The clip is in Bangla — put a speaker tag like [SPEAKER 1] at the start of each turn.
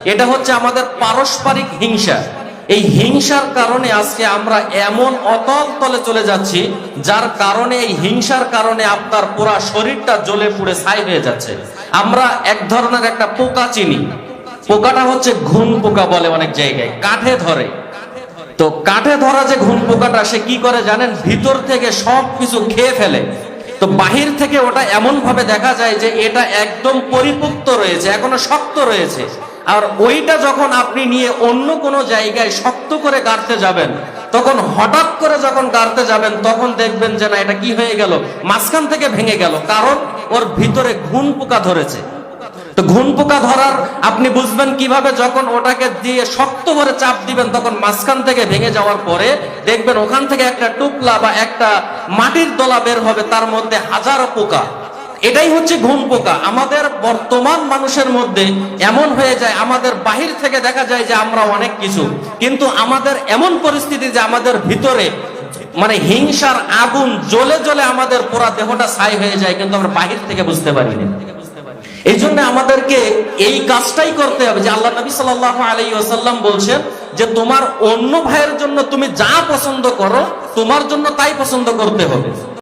[SPEAKER 1] এটা হচ্ছে আমাদের পারস্পরিক হিংসা। এই হিংসার কারণে আজকে আমরা এমন অতল তলে চলে যাচ্ছি, যার কারণে এই হিংসার কারণে আপনার পুরো শরীরটা জ্বলে পুড়ে ছাই হয়ে যাচ্ছে। আমরা এক ধরনের একটা পোকা চিনি, পোকাটা হচ্ছে ঘুন পোকা বলে, অনেক জায়গায় কাঠে ধরে। তো কাঠে ধরা যে ঘুন পোকাটা, সে কি করে জানেন? ভিতর থেকে সবকিছু খেয়ে ফেলে। তো বাহির থেকে ওটা এমন ভাবে দেখা যায় যে এটা একদম পরিপুক্ত রয়েছে, এখনো শক্ত রয়েছে। আর ওইটা যখন আপনি নিয়ে অন্য কোনো জায়গায় শক্ত করে গাড়তে যাবেন, তখন হঠাৎ করে যখন গাড়তে যাবেন, তখন দেখবেন যে না, এটা কি হয়ে গেল, মাঝখান থেকে ভেঙে গেল, কারণ ওর ভিতরে ঘুন পোকা ধরেছে। তো ঘুন পোকা ধরার আপনি বুঝবেন কিভাবে? যখন ওটাকে দিয়ে শক্ত করে চাপ দিবেন, তখন মাঝখান থেকে ভেঙে যাওয়ার পরে দেখবেন ওখান থেকে একটা টুকলা বা একটা মাটির দলা বের হবে, তার মধ্যে হাজারো পোকা। এটাই হচ্ছে ঘুন পোকা। আমাদের বর্তমান মানুষের মধ্যে এমন হয়ে যায়, আমাদের বাহির থেকে দেখা যায় যে আমরা অনেক কিছু, কিন্তু আমাদের এমন পরিস্থিতি যে আমাদের ভিতরে মানে হিংসার আগুন জ্বলে জ্বলে আমাদের পুরো দেহটা ছাই হয়ে যায়, কিন্তু আমরা বাহির থেকে বুঝতে পারি না। এই জন্য আমাদেরকে এই কাজটাই করতে হবে যে আল্লাহ নবী সাল্লাল্লাহু আলাইহি ওয়াসাল্লাম বলছেন যে তোমার অন্য ভাইয়ের জন্য তুমি যা পছন্দ করো, তোমার জন্য তাই পছন্দ করতে হবে।